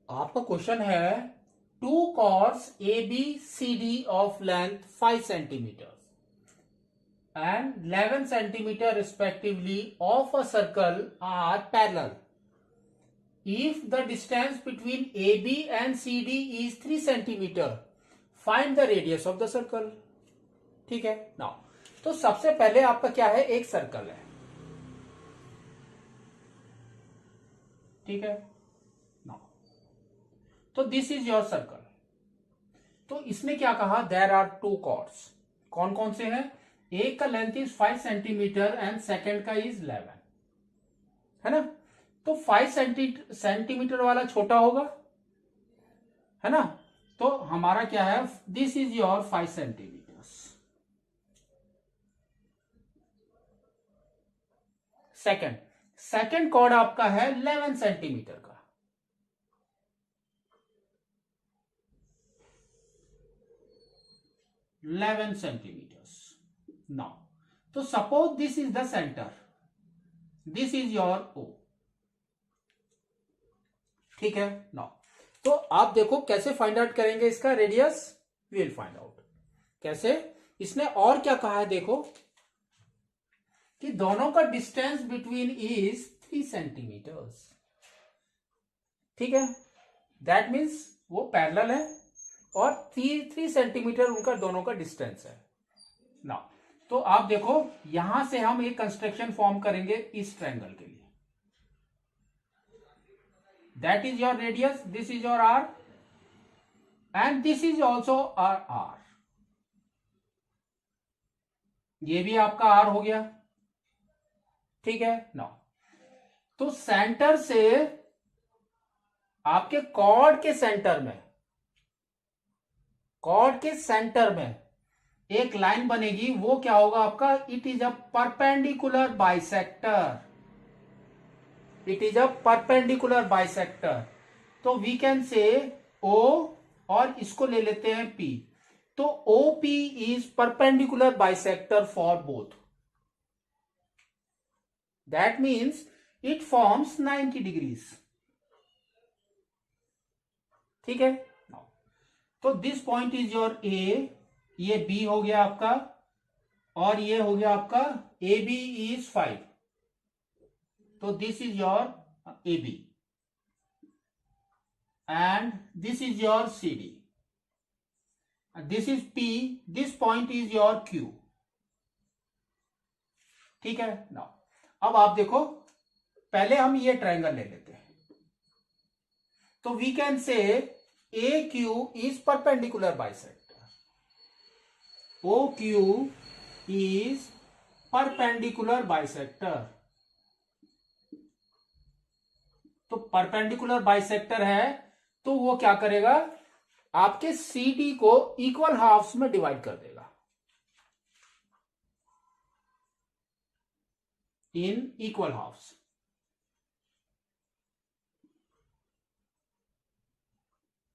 आपका क्वेश्चन है two chords A B C D of length 5 centimetre and 11 centimeter respectively of a circle are parallel. If the distance between AB and CD is 3 centimeter, find the radius of the circle. ठीक है now, तो सबसे पहले आपका क्या है, एक circle है. ठीक है नाउ, तो दिस इज योर सर्कल. तो इसने क्या कहा, देयर आर टू कॉर्ड्स. कौन कौन से हैं? एक का length is 5 centimetre and second का इज 11 है ना. तो 5 सेंटीमीटर वाला छोटा होगा है ना. तो हमारा क्या है, this is your 5 centimetre. Second chord आपका है 11 सेंटीमीटर का. नाउ, तो suppose this is the centre, this is your O. ठीक है नाउ, तो आप देखो कैसे फाइंड आउट करेंगे इसका रेडियस. विल फाइंड आउट कैसे. इसने और क्या कहा है देखो, कि दोनों का डिस्टेंस बिटवीन इज 3 सेंटीमीटर्स. ठीक है, दैट मीन्स वो पैरेलल है और 3 सेंटीमीटर उनका दोनों का डिस्टेंस है. नाउ, तो आप देखो यहां से हम एक कंस्ट्रक्शन फॉर्म करेंगे इस ट्रायंगल के लिए. That is your radius, this is your R and this is also R. ये भी आपका आर हो गया. ठीक है नाउ, तो सेंटर से आपके कॉर्ड के सेंटर में एक लाइन बनेगी. वो क्या होगा आपका, it is a perpendicular bisector. तो वी कैन से ओ और इसको ले लेते हैं पी. तो OP is perpendicular bisector for both. That means it forms 90 degrees. ठीक है, तो दिस पॉइंट इज योर ए, ये बी हो गया आपका, और ये हो गया आपका ए बी इज 5. तो this is your A B and this is your C D. This is P, this point is your Q. ठीक है नाउ, अब आप देखो पहले हम ये ट्रायंगल ले लेते हैं. तो we can say A Q is perpendicular bisector. O Q is perpendicular bisector. तो परपेंडिकुलर बाइसेक्टर है तो वो क्या करेगा, आपके सी डी को इक्वल हाफ्स में डिवाइड कर देगा. In equal halves.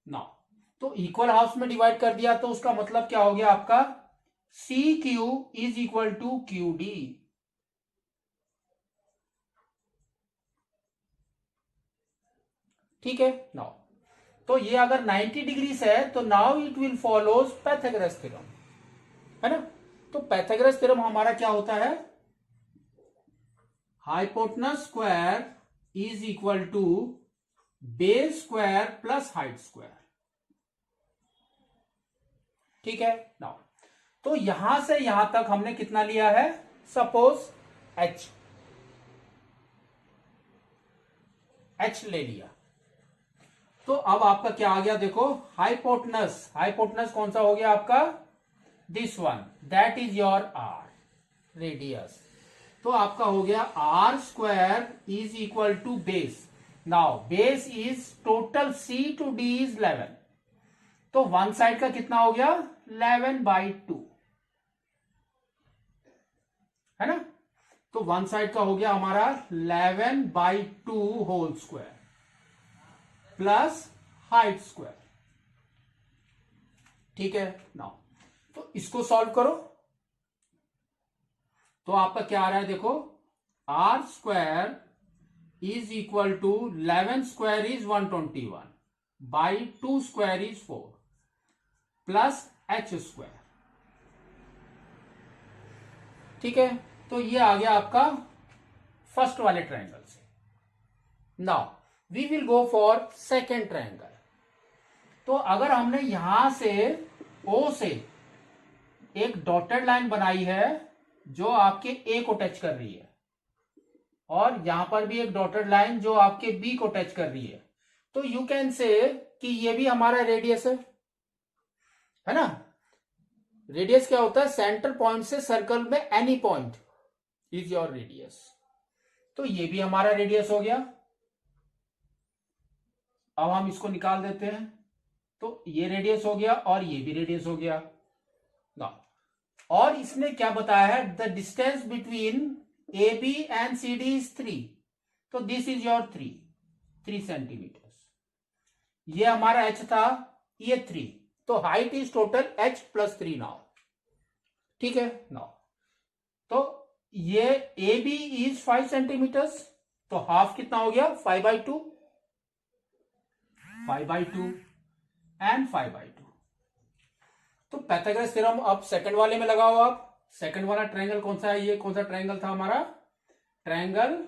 नाउ, तो इक्वल हाफ्स में डिवाइड कर दिया तो उसका मतलब क्या हो गया आपका, C Q is equal to Q D. ठीक है नाउ, तो ये अगर 90 डिग्री है तो now it will follows Pythagoras theorem है ना. तो पाइथागोरस थ्योरम हमारा क्या होता है, hypotenuse square is equal to base square plus height square. ठीक है नाउ, तो यहां से यहां तक हमने कितना लिया है, सपोज एच ले लिया. तो अब आपका क्या आ गया देखो, हाइपोटेनस कौन सा हो गया आपका, this one, that is your R radius. तो आपका हो गया R square is equal to base. Now base is total C to D is 11. तो वन साइड का कितना हो गया, 11/2 है ना. तो वन साइड का हो गया हमारा 11/2 whole square plus height square. ठीक है नाउ, तो इसको सॉल्व करो. तो आपका क्या आ रहा है देखो, R square is equal to 11 square is 121 by 2 square is 4 plus h square. ठीक है, तो ये आ गया आपका फर्स्ट वाले ट्रायंगल से। Now we will go for second triangle. तो अगर हमने यहां से O से एक डॉटेड लाइन बनाई है जो आपके A को टच कर रही है, और यहां पर भी एक डॉटेड लाइन जो आपके B को टच कर रही है, तो यू कैन से कि ये भी हमारा रेडियस है ना। रेडियस क्या होता है? सेंटर पॉइंट से सर्कल में any point is your radius. तो ये भी हमारा रेडियस हो गया। अब हम इसको निकाल देते हैं, तो ये रेडियस हो गया और ये भी रेडियस हो गया ना। और इसने क्या बताया है? The distance between A B and C D is 3, तो दिस इज योर 3 सेंटीमीटर। ये हमारा h था, ये 3, तो height is total h plus 3 now. ठीक है नाउ, तो ये ए बी इज 5 सेंटीमीटर्स, तो हाफ कितना हो गया? 5/2, 5/2 एंड 5/2। तो पाइथागोरस थ्योरम अब सेकंड वाले में लगाओ आप। सेकंड वाला ट्रायंगल कौन सा है? ये कौन सा ट्रायंगल था हमारा? Triangle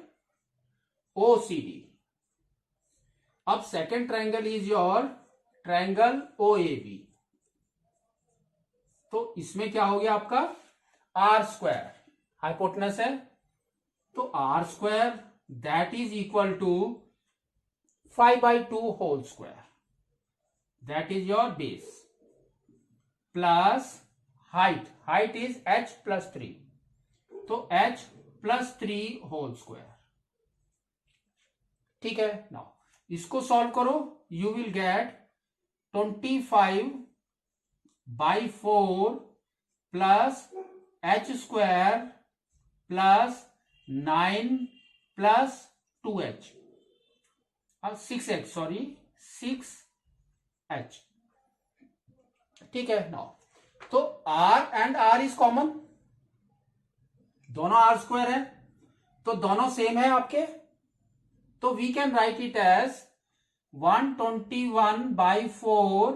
OCD. अब second triangle is your triangle OAB. तो इसमें क्या हो गया आपका? आर स्क्वायर हाइपोटेनस है, तो R square that is equal to 5/2 whole square, that is your base, plus height is h plus 3, तो h प्लस 3 होल स्क्वायर। ठीक है नाउ इसको सॉल्व करो, you will get 25/4 plus h square plus 9 plus 2h, 6h, sorry 6h। ठीक है now, तो r and r is common, दोनों r square है, तो दोनों सेम है आपके, तो we can write it as 121/4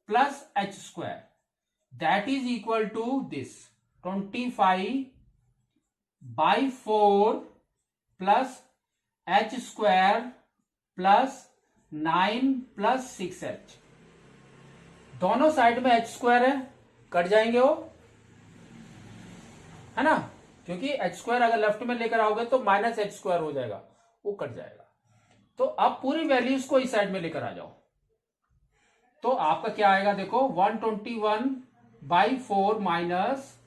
plus h square, that is equal to this 25/4 plus h square plus 9 plus 6h। दोनों साइड में h स्क्वायर है, कट जाएंगे वो, है ना, क्योंकि h स्क्वायर अगर लेफ्ट में लेकर आओगे तो माइनस h स्क्वायर हो जाएगा, वो कट जाएगा। तो अब पूरी वैल्यूज को इस साइड में लेकर आ जाओ, तो आपका क्या आएगा? देखो 121/4 minus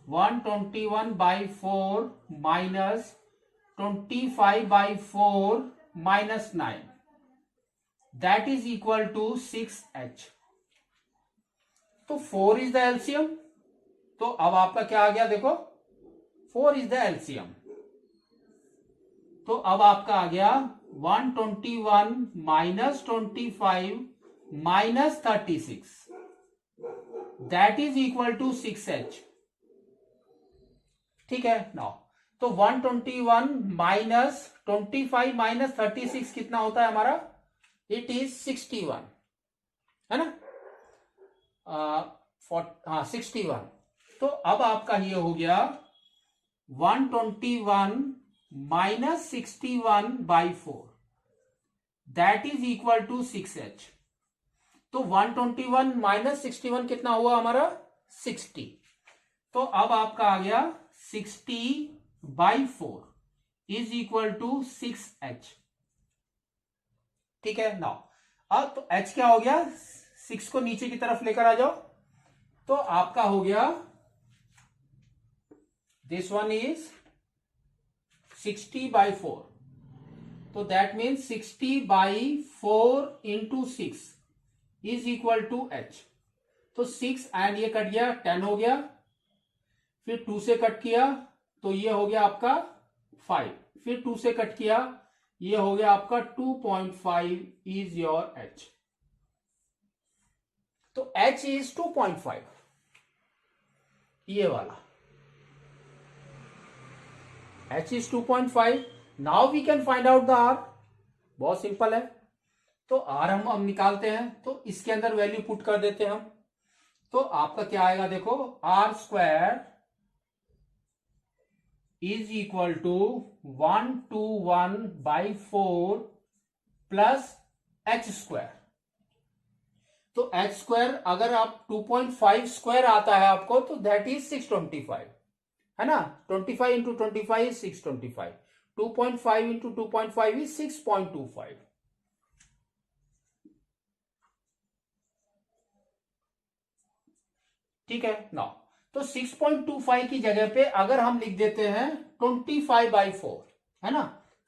121/4 minus 25/4 minus 9, that is equal to 6h। तो 4 इज द एलसीएम, तो अब आपका क्या आ गया? देखो 4 इज द एलसीएम, तो अब आपका आ गया 121 minus 25 minus 36, that is equal to 6h। ठीक है नाउ, तो 121 माइनस 25 माइनस 36 कितना होता है हमारा? इट इज 61, है ना, हाँ 61। तो अब आपका ये हो गया 121 minus 61/4, that is equal to 6h। तो 121 माइनस 61 कितना हुआ हमारा? 60। तो अब आपका आ गया 60/4 इज इक्वल टू 6h। ठीक है नाउ, अब तो h क्या हो गया? 6 को नीचे की तरफ लेकर आ जाओ, तो आपका हो गया दिस वन इज 60/4, तो that means 60/4 into 6 is equal to h। तो 6 एंड ये कट गया, 10 हो गया, फिर 2 से कट किया तो ये हो गया आपका 5, फिर 2 से कट किया, ये हो गया आपका 2.5 इज योर h। तो h इज 2.5, ये वाला h is 2.5। Now we can find out the r, बहुत सिंपल है। तो आर हम निकालते हैं, तो इसके अंदर वैल्यू पुट कर देते हैं हम। तो आपका क्या आएगा देखो, R square is equal to 121/4 plus H square. तो एच स्क्वायर अगर आप 2.5 स्क्वायर आता है आपको, तो दैट इज 625, है ना। 25 इंटू 25 इज 625, 2.5 इंटू 2.5 इज 6.25। ठीक है ना। तो 6.25 की जगह पे अगर हम लिख देते हैं 25/4, है ना,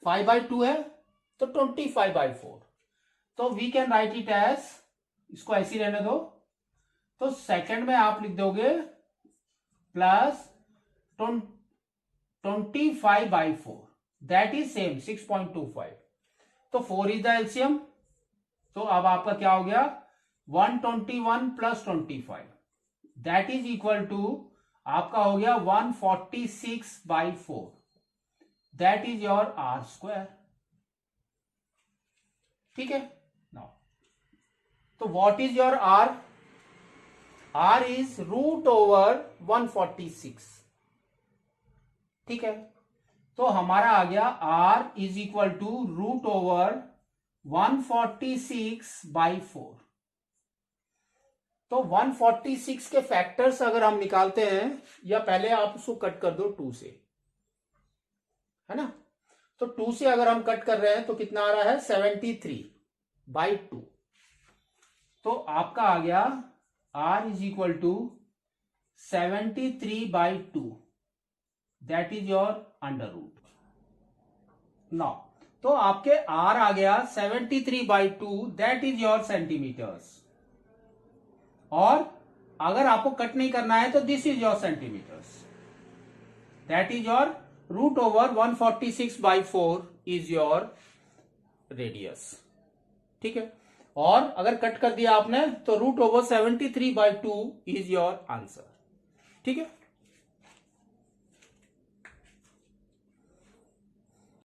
5/2 है तो 25/4, तो we can write it as, इसको ऐसे ही रहने दो, तो सेकंड में आप लिख दोगे प्लस 25/4, दैट इज सेम 6.25। तो 4 इज द एलसीएम, तो अब आपका क्या हो गया 121 plus 25, that is equal to आपका हो गया 146/4, that is your R square. ठीक है नाउ, तो what is your R? R is √146। ठीक है, तो हमारा आ गया आर इज इक्वल टू √146/4। तो 146 के फैक्टर्स अगर हम निकालते हैं, या पहले आप उसको कट कर दो 2 से, है ना। तो 2 से अगर हम कट कर रहे हैं तो कितना आ रहा है 73/2। तो आपका आ गया r is equal to 73/2, that is your under root. Now तो आपके r आ गया 73/2, दैट इज योर सेंटीमीटर्स। और अगर आपको कट नहीं करना है तो this is your centimetres, that is your √146/4 is your radius. ठीक है, और अगर कट कर दिया आपने तो √73/2 इज योर आंसर। ठीक है।